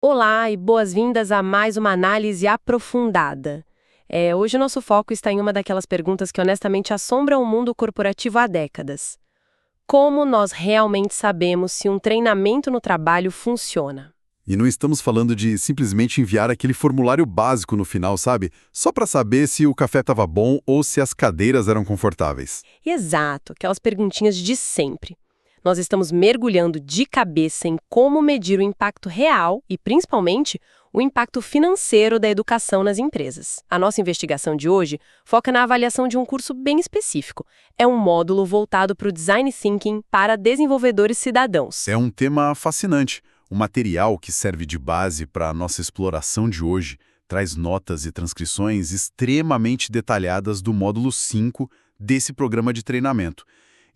Olá e boas-vindas a mais uma análise aprofundada. Hoje o nosso foco está em uma daquelas perguntas que honestamente assombram o mundo corporativo há décadas. Como nós realmente sabemos se um treinamento no trabalho funciona? E não estamos falando de simplesmente enviar aquele formulário básico no final, sabe? Só para saber se o café estava bom ou se as cadeiras eram confortáveis. Exato, aquelas perguntinhas de sempre. Nós estamos mergulhando de cabeça em como medir o impacto real e, principalmente, o impacto financeiro da educação nas empresas. A nossa investigação de hoje foca na avaliação de um curso bem específico. É um módulo voltado para o Design Thinking para desenvolvedores cidadãos. É um tema fascinante. O material que serve de base para a nossa exploração de hoje traz notas e transcrições extremamente detalhadas do módulo 5 desse programa de treinamento.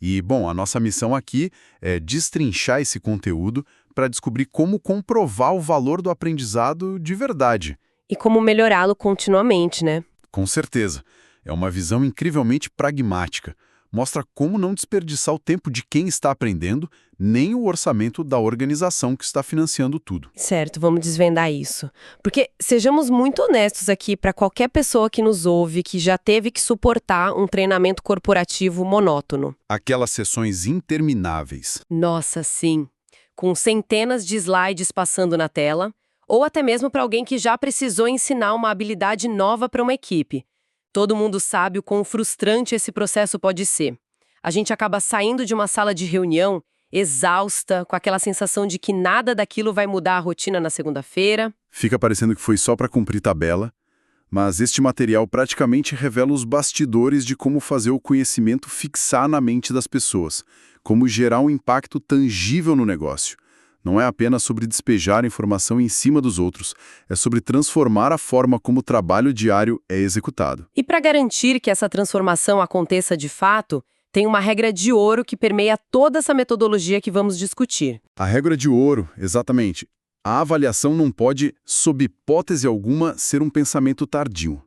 E, bom, a nossa missão aqui é destrinchar esse conteúdo para descobrir como comprovar o valor do aprendizado de verdade. E como melhorá-lo continuamente, né? Com certeza. É uma visão incrivelmente pragmática. Mostra como não desperdiçar o tempo de quem está aprendendo, nem o orçamento da organização que está financiando tudo. Certo, vamos desvendar isso. Porque sejamos muito honestos aqui para qualquer pessoa que nos ouve que já teve que suportar um treinamento corporativo monótono. Aquelas sessões intermináveis. Nossa, sim. Com centenas de slides passando na tela, ou até mesmo para alguém que já precisou ensinar uma habilidade nova para uma equipe. Todo mundo sabe o quão frustrante esse processo pode ser. A gente acaba saindo de uma sala de reunião exausta, com aquela sensação de que nada daquilo vai mudar a rotina na segunda-feira. Fica parecendo que foi só para cumprir tabela, mas este material praticamente revela os bastidores de como fazer o conhecimento fixar na mente das pessoas, como gerar um impacto tangível no negócio. Não é apenas sobre despejar informação em cima dos outros, é sobre transformar a forma como o trabalho diário é executado. E para garantir que essa transformação aconteça de fato, tem uma regra de ouro que permeia toda essa metodologia que vamos discutir. A regra de ouro, exatamente. A avaliação não pode, sob hipótese alguma, ser um pensamento tardio.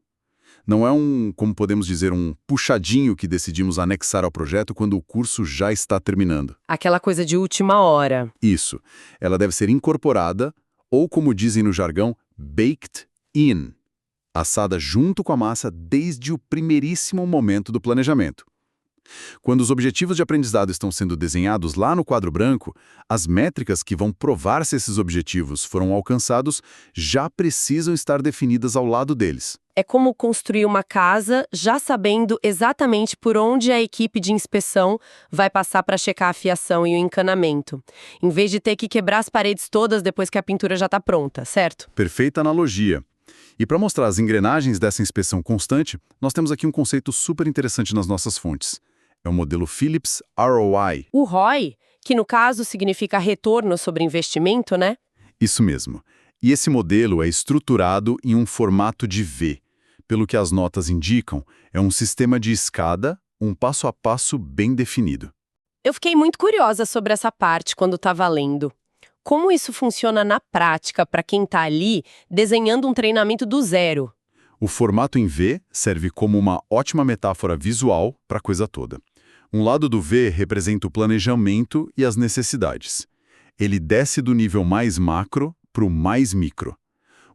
Não é como podemos dizer, um puxadinho que decidimos anexar ao projeto quando o curso já está terminando. Aquela coisa de última hora. Isso. Ela deve ser incorporada, ou como dizem no jargão, baked in. Assada junto com a massa desde o primeiríssimo momento do planejamento. Quando os objetivos de aprendizado estão sendo desenhados lá no quadro branco, as métricas que vão provar se esses objetivos foram alcançados já precisam estar definidas ao lado deles. É como construir uma casa já sabendo exatamente por onde a equipe de inspeção vai passar para checar a fiação e o encanamento, em vez de ter que quebrar as paredes todas depois que a pintura já está pronta, certo? Perfeita analogia. E para mostrar as engrenagens dessa inspeção constante, nós temos aqui um conceito super interessante nas nossas fontes. É o modelo Phillips ROI. O ROI, que no caso significa retorno sobre investimento, né? Isso mesmo. E esse modelo é estruturado em um formato de V. Pelo que as notas indicam, é um sistema de escada, um passo a passo bem definido. Eu fiquei muito curiosa sobre essa parte quando estava lendo. Como isso funciona na prática para quem está ali desenhando um treinamento do zero? O formato em V serve como uma ótima metáfora visual para a coisa toda. Um lado do V representa o planejamento e as necessidades. Ele desce do nível mais macro para o mais micro.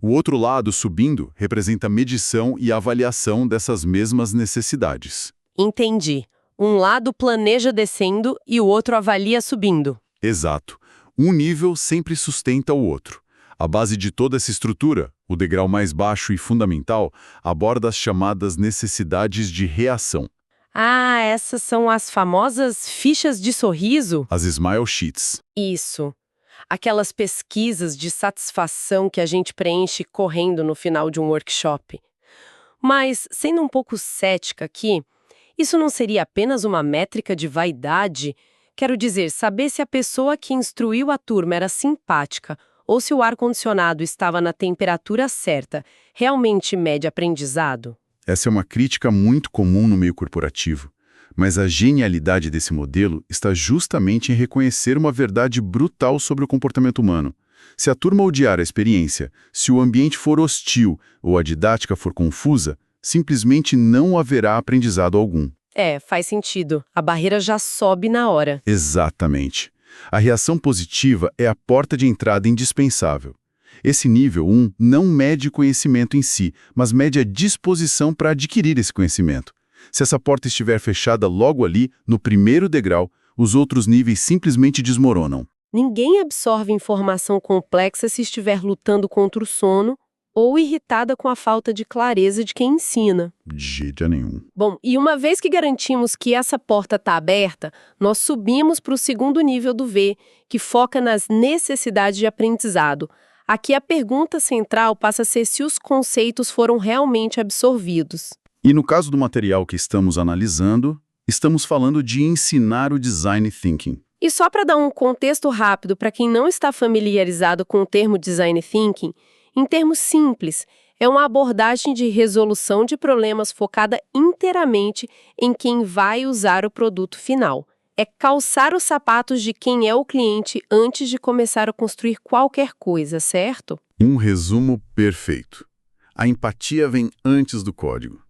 O outro lado, subindo, representa a medição e avaliação dessas mesmas necessidades. Entendi. Um lado planeja descendo e o outro avalia subindo. Exato. Um nível sempre sustenta o outro. A base de toda essa estrutura, o degrau mais baixo e fundamental, aborda as chamadas necessidades de reação. Ah, essas são as famosas fichas de sorriso? As Smile Sheets. Isso. Aquelas pesquisas de satisfação que a gente preenche correndo no final de um workshop. Mas, sendo um pouco cética aqui, isso não seria apenas uma métrica de vaidade? Quero dizer, saber se a pessoa que instruiu a turma era simpática ou se o ar-condicionado estava na temperatura certa, realmente mede aprendizado? Essa é uma crítica muito comum no meio corporativo. Mas a genialidade desse modelo está justamente em reconhecer uma verdade brutal sobre o comportamento humano. Se a turma odiar a experiência, se o ambiente for hostil ou a didática for confusa, simplesmente não haverá aprendizado algum. Faz sentido. A barreira já sobe na hora. Exatamente. A reação positiva é a porta de entrada indispensável. Esse nível 1 não mede conhecimento em si, mas mede a disposição para adquirir esse conhecimento. Se essa porta estiver fechada logo ali, no primeiro degrau, os outros níveis simplesmente desmoronam. Ninguém absorve informação complexa se estiver lutando contra o sono ou irritada com a falta de clareza de quem ensina. De jeito nenhum. Bom, e uma vez que garantimos que essa porta está aberta, nós subimos para o segundo nível do V, que foca nas necessidades de aprendizado. Aqui a pergunta central passa a ser se os conceitos foram realmente absorvidos. E no caso do material que estamos analisando, estamos falando de ensinar o design thinking. E só para dar um contexto rápido para quem não está familiarizado com o termo design thinking, em termos simples, é uma abordagem de resolução de problemas focada inteiramente em quem vai usar o produto final. É calçar os sapatos de quem é o cliente antes de começar a construir qualquer coisa, certo? Um resumo perfeito. A empatia vem antes do código.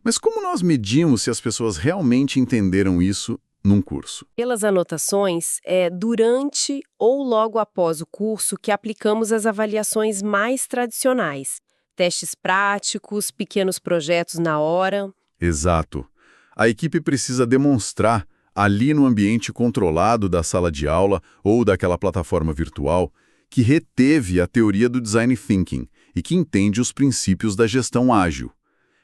Mas como nós medimos se as pessoas realmente entenderam isso num curso? Pelas anotações, é durante ou logo após o curso que aplicamos as avaliações mais tradicionais. Testes práticos, pequenos projetos na hora. Exato. A equipe precisa demonstrar, ali no ambiente controlado da sala de aula ou daquela plataforma virtual, que reteve a teoria do design thinking e que entende os princípios da gestão ágil.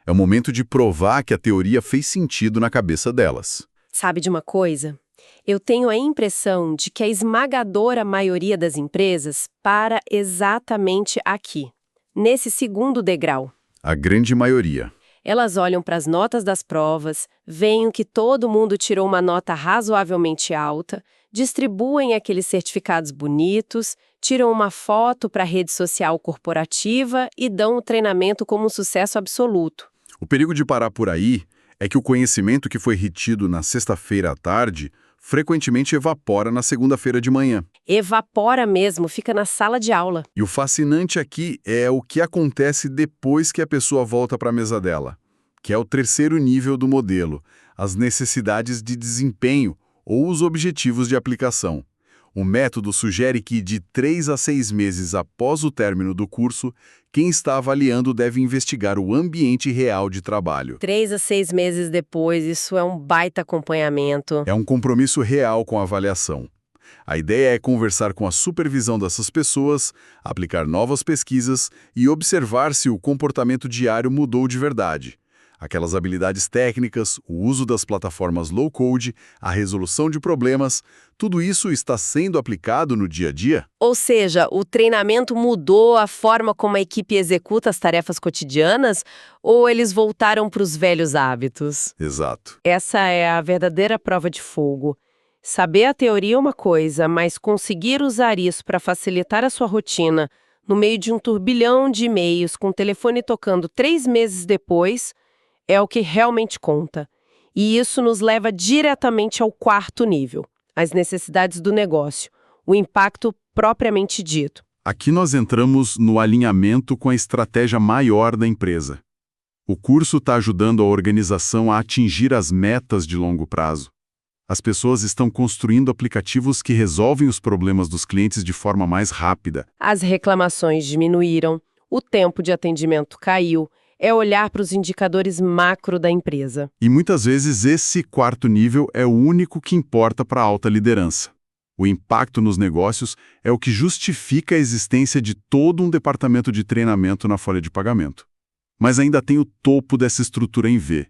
É o momento de provar que a teoria fez sentido na cabeça delas. Sabe de uma coisa? Eu tenho a impressão de que a esmagadora maioria das empresas para exatamente aqui, nesse segundo degrau. A grande maioria. Elas olham para as notas das provas, veem que todo mundo tirou uma nota razoavelmente alta, distribuem aqueles certificados bonitos, tiram uma foto para a rede social corporativa e dão o treinamento como um sucesso absoluto. O perigo de parar por aí é que o conhecimento que foi retido na sexta-feira à tarde frequentemente evapora na segunda-feira de manhã. Evapora mesmo, fica na sala de aula. E o fascinante aqui é o que acontece depois que a pessoa volta para a mesa dela, que é o terceiro nível do modelo, as necessidades de desempenho ou os objetivos de aplicação. O método sugere que, de 3 a 6 meses após o término do curso, quem está avaliando deve investigar o ambiente real de trabalho. 3 a 6 meses depois, isso é um baita acompanhamento. É um compromisso real com a avaliação. A ideia é conversar com a supervisão dessas pessoas, aplicar novas pesquisas e observar se o comportamento diário mudou de verdade. Aquelas habilidades técnicas, o uso das plataformas low-code, a resolução de problemas, tudo isso está sendo aplicado no dia a dia? Ou seja, o treinamento mudou a forma como a equipe executa as tarefas cotidianas ou eles voltaram para os velhos hábitos? Exato. Essa é a verdadeira prova de fogo. Saber a teoria é uma coisa, mas conseguir usar isso para facilitar a sua rotina, no meio de um turbilhão de e-mails com o telefone tocando 3 meses depois, é o que realmente conta. E isso nos leva diretamente ao quarto nível, as necessidades do negócio, o impacto propriamente dito. Aqui nós entramos no alinhamento com a estratégia maior da empresa. O curso está ajudando a organização a atingir as metas de longo prazo. As pessoas estão construindo aplicativos que resolvem os problemas dos clientes de forma mais rápida. As reclamações diminuíram, o tempo de atendimento caiu, é olhar para os indicadores macro da empresa. E muitas vezes esse quarto nível é o único que importa para a alta liderança. O impacto nos negócios é o que justifica a existência de todo um departamento de treinamento na folha de pagamento. Mas ainda tem o topo dessa estrutura em V,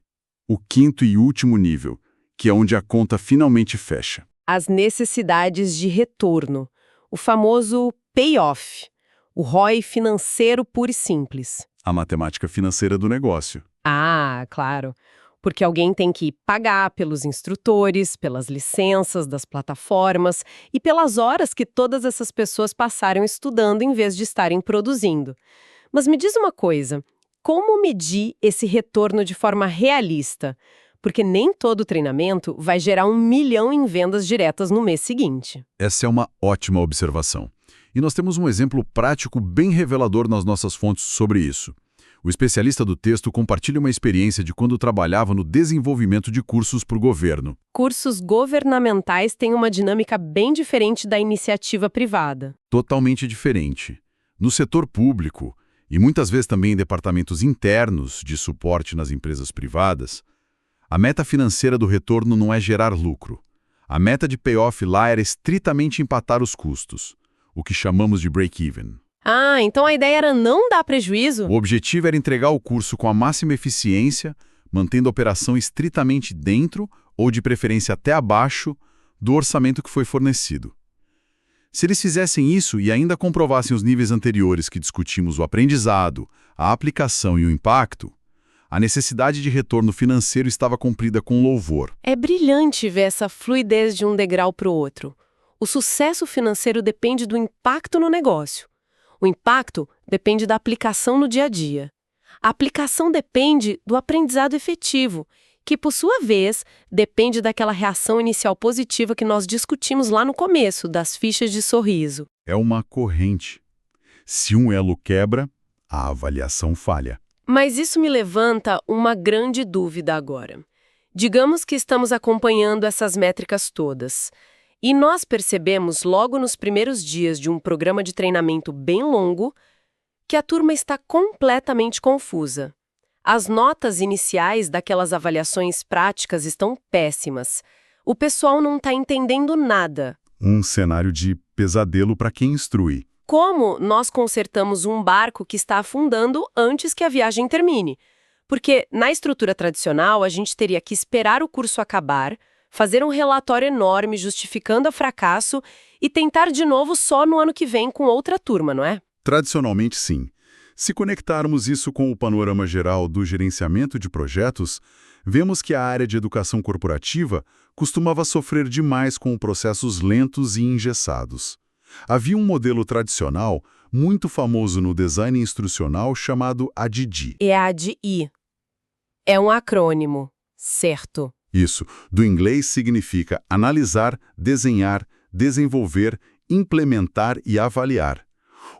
o quinto e último nível, que é onde a conta finalmente fecha. As necessidades de retorno, o famoso payoff, o ROI financeiro puro e simples. A matemática financeira do negócio. Ah, claro. Porque alguém tem que pagar pelos instrutores, pelas licenças das plataformas e pelas horas que todas essas pessoas passaram estudando em vez de estarem produzindo. Mas me diz uma coisa, como medir esse retorno de forma realista? Porque nem todo treinamento vai gerar 1 milhão em vendas diretas no mês seguinte. Essa é uma ótima observação. E nós temos um exemplo prático bem revelador nas nossas fontes sobre isso. O especialista do texto compartilha uma experiência de quando trabalhava no desenvolvimento de cursos para o governo. Cursos governamentais têm uma dinâmica bem diferente da iniciativa privada. Totalmente diferente. No setor público, e muitas vezes também em departamentos internos de suporte nas empresas privadas, a meta financeira do retorno não é gerar lucro. A meta de payoff lá era estritamente empatar os custos, o que chamamos de break-even. Ah, então a ideia era não dar prejuízo? O objetivo era entregar o curso com a máxima eficiência, mantendo a operação estritamente dentro, ou de preferência até abaixo, do orçamento que foi fornecido. Se eles fizessem isso e ainda comprovassem os níveis anteriores que discutimos, o aprendizado, a aplicação e o impacto, a necessidade de retorno financeiro estava cumprida com louvor. É brilhante ver essa fluidez de um degrau para o outro. O sucesso financeiro depende do impacto no negócio. O impacto depende da aplicação no dia a dia. A aplicação depende do aprendizado efetivo, que, por sua vez, depende daquela reação inicial positiva que nós discutimos lá no começo, das fichas de sorriso. É uma corrente. Se um elo quebra, a avaliação falha. Mas isso me levanta uma grande dúvida agora. Digamos que estamos acompanhando essas métricas todas. E nós percebemos logo nos primeiros dias de um programa de treinamento bem longo que a turma está completamente confusa. As notas iniciais daquelas avaliações práticas estão péssimas. O pessoal não está entendendo nada. Um cenário de pesadelo para quem instrui. Como nós consertamos um barco que está afundando antes que a viagem termine? Porque na estrutura tradicional a gente teria que esperar o curso acabar, fazer um relatório enorme justificando o fracasso e tentar de novo só no ano que vem com outra turma, não é? Tradicionalmente, sim. Se conectarmos isso com o panorama geral do gerenciamento de projetos, vemos que a área de educação corporativa costumava sofrer demais com processos lentos e engessados. Havia um modelo tradicional, muito famoso no design instrucional, chamado ADDIE. É ADDIE. É um acrônimo, certo? Isso, do inglês significa analisar, desenhar, desenvolver, implementar e avaliar.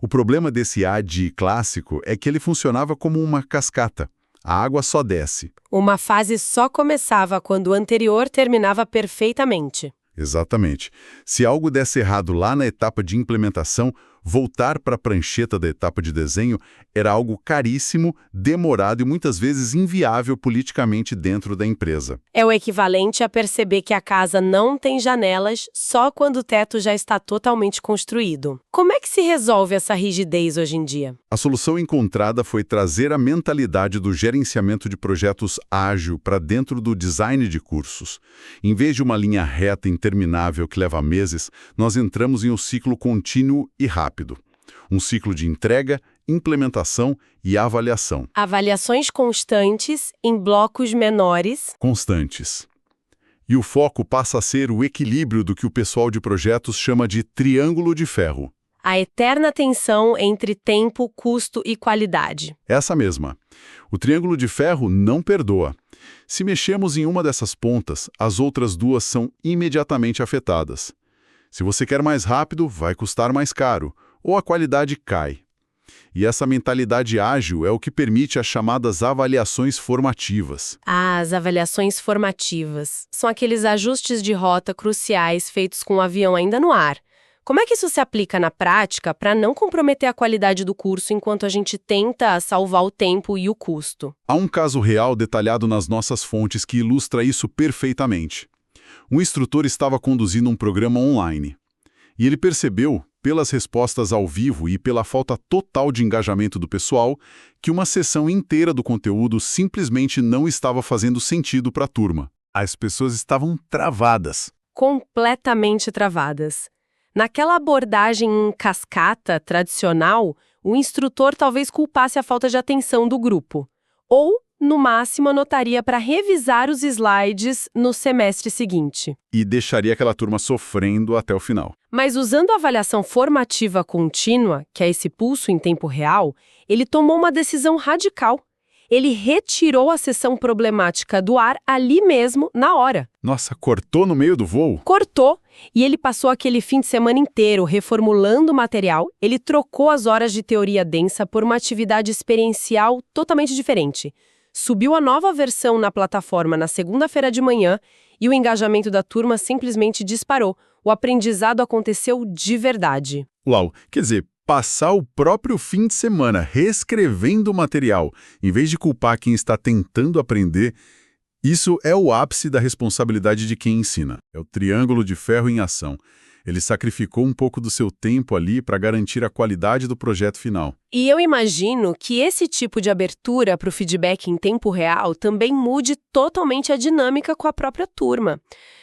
O problema desse ADDIE clássico é que ele funcionava como uma cascata. A água só desce. Uma fase só começava quando o anterior terminava perfeitamente. Exatamente. Se algo desse errado lá na etapa de implementação, voltar para a prancheta da etapa de desenho era algo caríssimo, demorado e muitas vezes inviável politicamente dentro da empresa. É o equivalente a perceber que a casa não tem janelas só quando o teto já está totalmente construído. Como é que se resolve essa rigidez hoje em dia? A solução encontrada foi trazer a mentalidade do gerenciamento de projetos ágil para dentro do design de cursos. Em vez de uma linha reta interminável que leva meses, nós entramos em um ciclo contínuo e rápido. Um ciclo de entrega, implementação e avaliação. Avaliações constantes em blocos menores. Constantes. E o foco passa a ser o equilíbrio do que o pessoal de projetos chama de triângulo de ferro. A eterna tensão entre tempo, custo e qualidade. Essa mesma. O triângulo de ferro não perdoa. Se mexemos em uma dessas pontas, as outras duas são imediatamente afetadas. Se você quer mais rápido, vai custar mais caro, ou a qualidade cai. E essa mentalidade ágil é o que permite as chamadas avaliações formativas. As avaliações formativas são aqueles ajustes de rota cruciais feitos com o avião ainda no ar. Como é que isso se aplica na prática para não comprometer a qualidade do curso enquanto a gente tenta salvar o tempo e o custo? Há um caso real detalhado nas nossas fontes que ilustra isso perfeitamente. Um instrutor estava conduzindo um programa online. E ele percebeu, pelas respostas ao vivo e pela falta total de engajamento do pessoal, que uma sessão inteira do conteúdo simplesmente não estava fazendo sentido para a turma. As pessoas estavam travadas. Completamente travadas. Naquela abordagem em cascata tradicional, o instrutor talvez culpasse a falta de atenção do grupo. Ou, no máximo, anotaria para revisar os slides no semestre seguinte. E deixaria aquela turma sofrendo até o final. Mas usando a avaliação formativa contínua, que é esse pulso em tempo real, ele tomou uma decisão radical. Ele retirou a sessão problemática do ar ali mesmo, na hora. Nossa, cortou no meio do voo? Cortou, e ele passou aquele fim de semana inteiro reformulando o material. Ele trocou as horas de teoria densa por uma atividade experiencial totalmente diferente. Subiu a nova versão na plataforma na segunda-feira de manhã e o engajamento da turma simplesmente disparou. O aprendizado aconteceu de verdade. Uau, quer dizer, passar o próprio fim de semana reescrevendo o material, em vez de culpar quem está tentando aprender, isso é o ápice da responsabilidade de quem ensina. É o triângulo de ferro em ação. Ele sacrificou um pouco do seu tempo ali para garantir a qualidade do projeto final. E eu imagino que esse tipo de abertura para o feedback em tempo real também mude totalmente a dinâmica com a própria turma.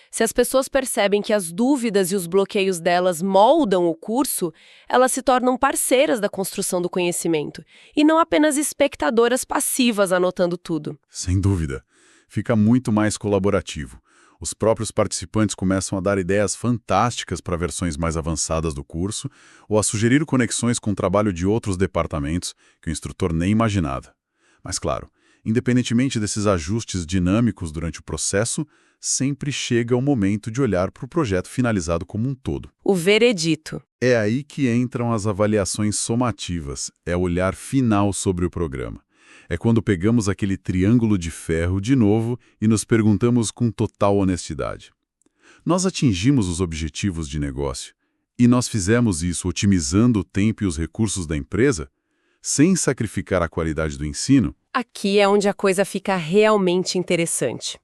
Se as pessoas percebem que as dúvidas e os bloqueios delas moldam o curso, elas se tornam parceiras da construção do conhecimento, e não apenas espectadoras passivas anotando tudo. Sem dúvida. Fica muito mais colaborativo. Os próprios participantes começam a dar ideias fantásticas para versões mais avançadas do curso ou a sugerir conexões com o trabalho de outros departamentos que o instrutor nem imaginava. Mas claro, independentemente desses ajustes dinâmicos durante o processo, sempre chega o momento de olhar para o projeto finalizado como um todo. O veredito. É aí que entram as avaliações somativas, é o olhar final sobre o programa. É quando pegamos aquele triângulo de ferro de novo e nos perguntamos com total honestidade. Nós atingimos os objetivos de negócio e nós fizemos isso otimizando o tempo e os recursos da empresa, sem sacrificar a qualidade do ensino? Aqui é onde a coisa fica realmente interessante.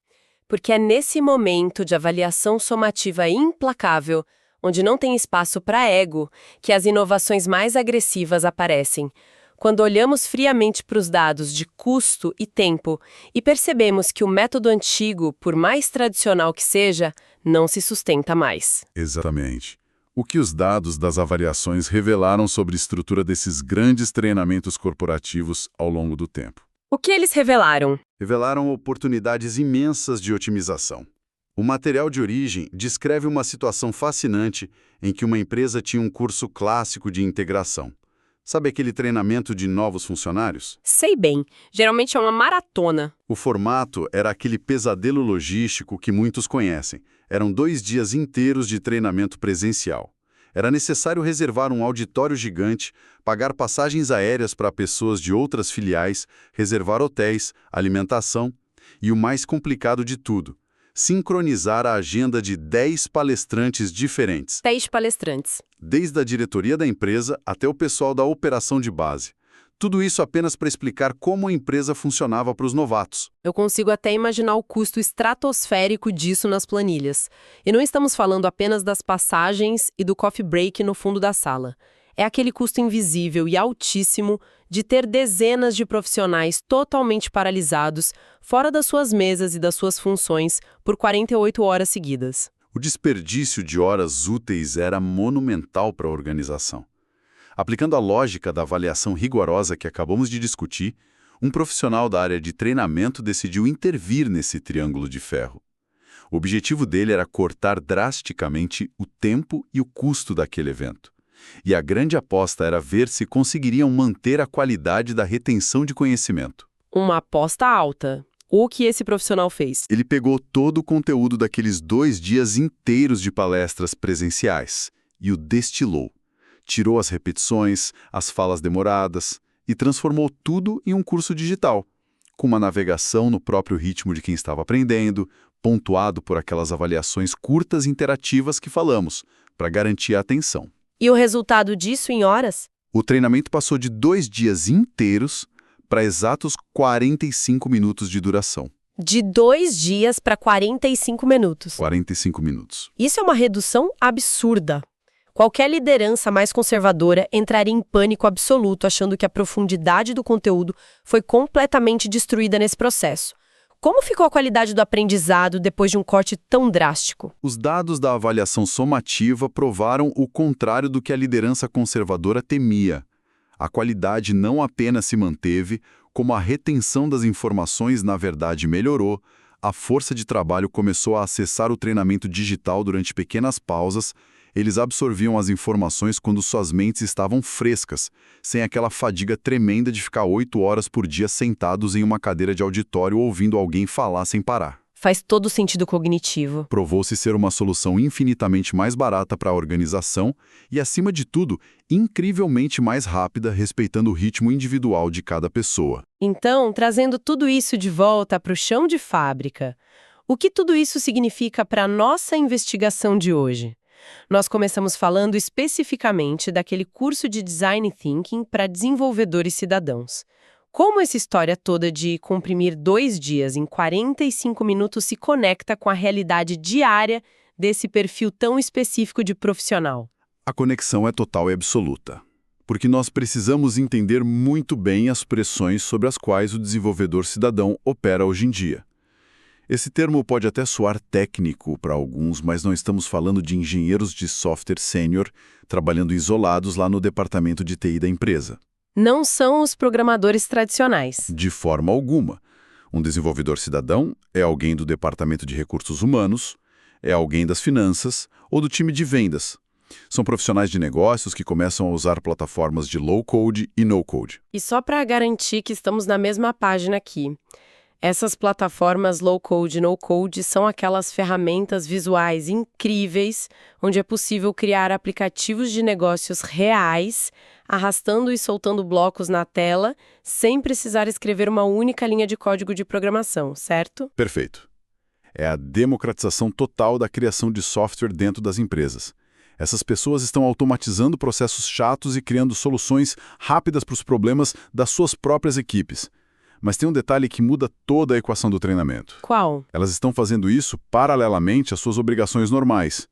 Porque é nesse momento de avaliação somativa implacável, onde não tem espaço para ego, que as inovações mais agressivas aparecem. Quando olhamos friamente para os dados de custo e tempo e percebemos que o método antigo, por mais tradicional que seja, não se sustenta mais. Exatamente. O que os dados das avaliações revelaram sobre a estrutura desses grandes treinamentos corporativos ao longo do tempo? O que eles revelaram? Revelaram oportunidades imensas de otimização. O material de origem descreve uma situação fascinante em que uma empresa tinha um curso clássico de integração. Sabe aquele treinamento de novos funcionários? Sei bem. Geralmente é uma maratona. O formato era aquele pesadelo logístico que muitos conhecem. Eram 2 dias inteiros de treinamento presencial. Era necessário reservar um auditório gigante, pagar passagens aéreas para pessoas de outras filiais, reservar hotéis, alimentação e o mais complicado de tudo, sincronizar a agenda de 10 palestrantes diferentes. 10 palestrantes. Desde a diretoria da empresa até o pessoal da operação de base. Tudo isso apenas para explicar como a empresa funcionava para os novatos. Eu consigo até imaginar o custo estratosférico disso nas planilhas. E não estamos falando apenas das passagens e do coffee break no fundo da sala. É aquele custo invisível e altíssimo de ter dezenas de profissionais totalmente paralisados, fora das suas mesas e das suas funções, por 48 horas seguidas. O desperdício de horas úteis era monumental para a organização. Aplicando a lógica da avaliação rigorosa que acabamos de discutir, um profissional da área de treinamento decidiu intervir nesse triângulo de ferro. O objetivo dele era cortar drasticamente o tempo e o custo daquele evento. E a grande aposta era ver se conseguiriam manter a qualidade da retenção de conhecimento. Uma aposta alta. O que esse profissional fez? Ele pegou todo o conteúdo daqueles 2 dias inteiros de palestras presenciais e o destilou. Tirou as repetições, as falas demoradas e transformou tudo em um curso digital, com uma navegação no próprio ritmo de quem estava aprendendo, pontuado por aquelas avaliações curtas e interativas que falamos, para garantir a atenção. E o resultado disso em horas? O treinamento passou de 2 dias inteiros para exatos 45 minutos de duração. De 2 dias para 45 minutos. 45 minutos. Isso é uma redução absurda. Qualquer liderança mais conservadora entraria em pânico absoluto achando que a profundidade do conteúdo foi completamente destruída nesse processo. Como ficou a qualidade do aprendizado depois de um corte tão drástico? Os dados da avaliação somativa provaram o contrário do que a liderança conservadora temia. A qualidade não apenas se manteve, como a retenção das informações na verdade melhorou, a força de trabalho começou a acessar o treinamento digital durante pequenas pausas. Eles absorviam as informações quando suas mentes estavam frescas, sem aquela fadiga tremenda de ficar 8 horas por dia sentados em uma cadeira de auditório ouvindo alguém falar sem parar. Faz todo sentido cognitivo. Provou-se ser uma solução infinitamente mais barata para a organização e, acima de tudo, incrivelmente mais rápida, respeitando o ritmo individual de cada pessoa. Então, trazendo tudo isso de volta para o chão de fábrica, o que tudo isso significa para a nossa investigação de hoje? Nós começamos falando especificamente daquele curso de Design Thinking para desenvolvedores cidadãos. Como essa história toda de comprimir 2 dias em 45 minutos se conecta com a realidade diária desse perfil tão específico de profissional? A conexão é total e absoluta, porque nós precisamos entender muito bem as pressões sobre as quais o desenvolvedor cidadão opera hoje em dia. Esse termo pode até soar técnico para alguns, mas não estamos falando de engenheiros de software sênior trabalhando isolados lá no departamento de TI da empresa. Não são os programadores tradicionais. De forma alguma. Um desenvolvedor cidadão é alguém do departamento de recursos humanos, é alguém das finanças ou do time de vendas. São profissionais de negócios que começam a usar plataformas de low-code e no-code. E só para garantir que estamos na mesma página aqui, essas plataformas low-code e no-code são aquelas ferramentas visuais incríveis, onde é possível criar aplicativos de negócios reais, arrastando e soltando blocos na tela, sem precisar escrever uma única linha de código de programação, certo? Perfeito. É a democratização total da criação de software dentro das empresas. Essas pessoas estão automatizando processos chatos e criando soluções rápidas para os problemas das suas próprias equipes. Mas tem um detalhe que muda toda a equação do treinamento. Qual? Elas estão fazendo isso paralelamente às suas obrigações normais.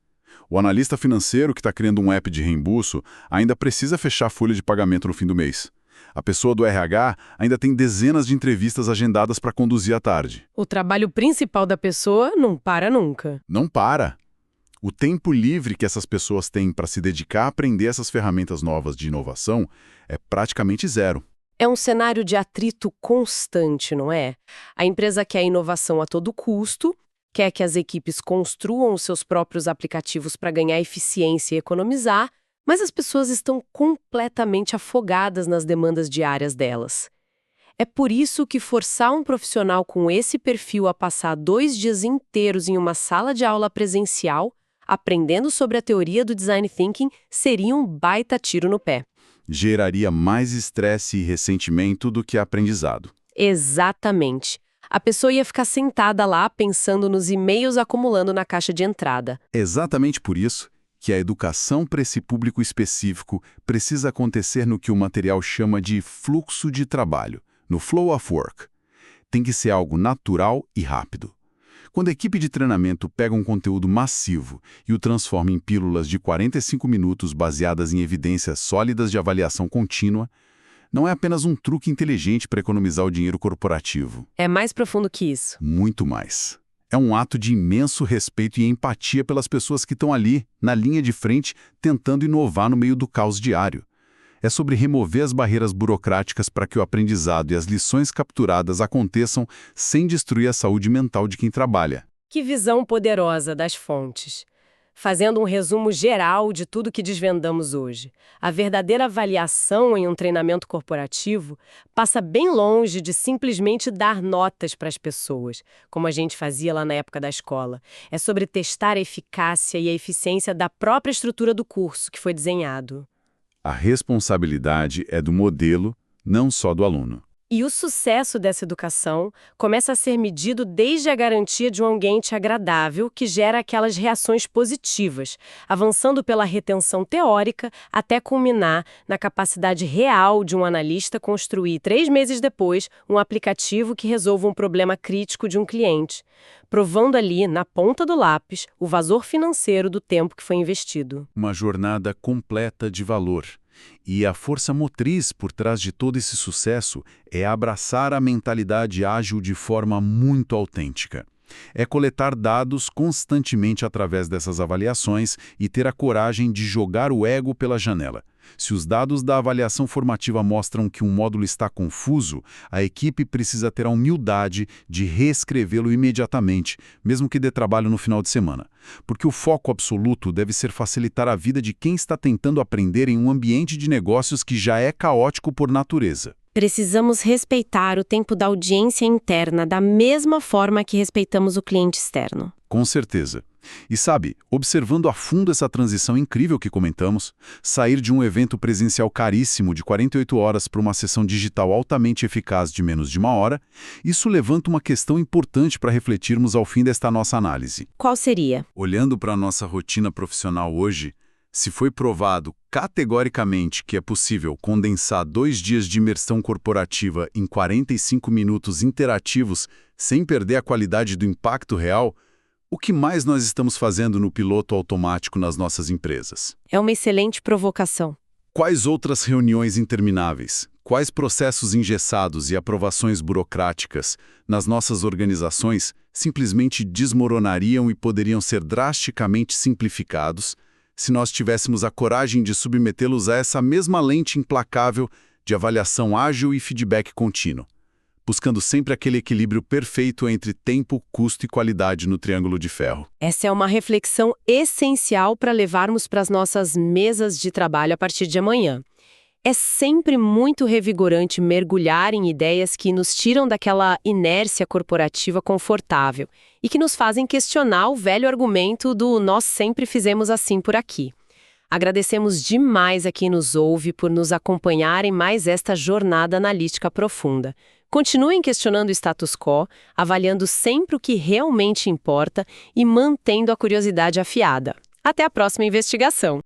O analista financeiro que está criando um app de reembolso ainda precisa fechar a folha de pagamento no fim do mês. A pessoa do RH ainda tem dezenas de entrevistas agendadas para conduzir à tarde. O trabalho principal da pessoa não para nunca. Não para. O tempo livre que essas pessoas têm para se dedicar a aprender essas ferramentas novas de inovação é praticamente zero. É um cenário de atrito constante, não é? A empresa quer inovação a todo custo, quer que as equipes construam os seus próprios aplicativos para ganhar eficiência e economizar, mas as pessoas estão completamente afogadas nas demandas diárias delas. É por isso que forçar um profissional com esse perfil a passar 2 dias inteiros em uma sala de aula presencial, aprendendo sobre a teoria do design thinking, seria um baita tiro no pé. Geraria mais estresse e ressentimento do que aprendizado. Exatamente. A pessoa ia ficar sentada lá pensando nos e-mails acumulando na caixa de entrada. É exatamente por isso que a educação para esse público específico precisa acontecer no que o material chama de fluxo de trabalho, no flow of work. Tem que ser algo natural e rápido. Quando a equipe de treinamento pega um conteúdo massivo e o transforma em pílulas de 45 minutos baseadas em evidências sólidas de avaliação contínua, não é apenas um truque inteligente para economizar o dinheiro corporativo. É mais profundo que isso. Muito mais. É um ato de imenso respeito e empatia pelas pessoas que estão ali, na linha de frente, tentando inovar no meio do caos diário. É sobre remover as barreiras burocráticas para que o aprendizado e as lições capturadas aconteçam sem destruir a saúde mental de quem trabalha. Que visão poderosa das fontes. Fazendo um resumo geral de tudo que desvendamos hoje, a verdadeira avaliação em um treinamento corporativo passa bem longe de simplesmente dar notas para as pessoas, como a gente fazia lá na época da escola. É sobre testar a eficácia e a eficiência da própria estrutura do curso que foi desenhado. A responsabilidade é do modelo, não só do aluno. E o sucesso dessa educação começa a ser medido desde a garantia de um ambiente agradável que gera aquelas reações positivas, avançando pela retenção teórica até culminar na capacidade real de um analista construir 3 meses depois um aplicativo que resolva um problema crítico de um cliente, provando ali, na ponta do lápis, o valor financeiro do tempo que foi investido. Uma jornada completa de valor. E a força motriz por trás de todo esse sucesso é abraçar a mentalidade ágil de forma muito autêntica. É coletar dados constantemente através dessas avaliações e ter a coragem de jogar o ego pela janela. Se os dados da avaliação formativa mostram que um módulo está confuso, a equipe precisa ter a humildade de reescrevê-lo imediatamente, mesmo que dê trabalho no final de semana. Porque o foco absoluto deve ser facilitar a vida de quem está tentando aprender em um ambiente de negócios que já é caótico por natureza. Precisamos respeitar o tempo da audiência interna da mesma forma que respeitamos o cliente externo. Com certeza. E sabe, observando a fundo essa transição incrível que comentamos, sair de um evento presencial caríssimo de 48 horas para uma sessão digital altamente eficaz de menos de uma hora, isso levanta uma questão importante para refletirmos ao fim desta nossa análise. Qual seria? Olhando para a nossa rotina profissional hoje, se foi provado categoricamente que é possível condensar 2 dias de imersão corporativa em 45 minutos interativos sem perder a qualidade do impacto real, o que mais nós estamos fazendo no piloto automático nas nossas empresas? É uma excelente provocação. Quais outras reuniões intermináveis, quais processos engessados e aprovações burocráticas nas nossas organizações simplesmente desmoronariam e poderiam ser drasticamente simplificados se nós tivéssemos a coragem de submetê-los a essa mesma lente implacável de avaliação ágil e feedback contínuo, buscando sempre aquele equilíbrio perfeito entre tempo, custo e qualidade no triângulo de ferro. Essa é uma reflexão essencial para levarmos para as nossas mesas de trabalho a partir de amanhã. É sempre muito revigorante mergulhar em ideias que nos tiram daquela inércia corporativa confortável e que nos fazem questionar o velho argumento do nós sempre fizemos assim por aqui. Agradecemos demais a quem nos ouve por nos acompanhar em mais esta jornada analítica profunda. Continuem questionando o status quo, avaliando sempre o que realmente importa e mantendo a curiosidade afiada. Até a próxima investigação!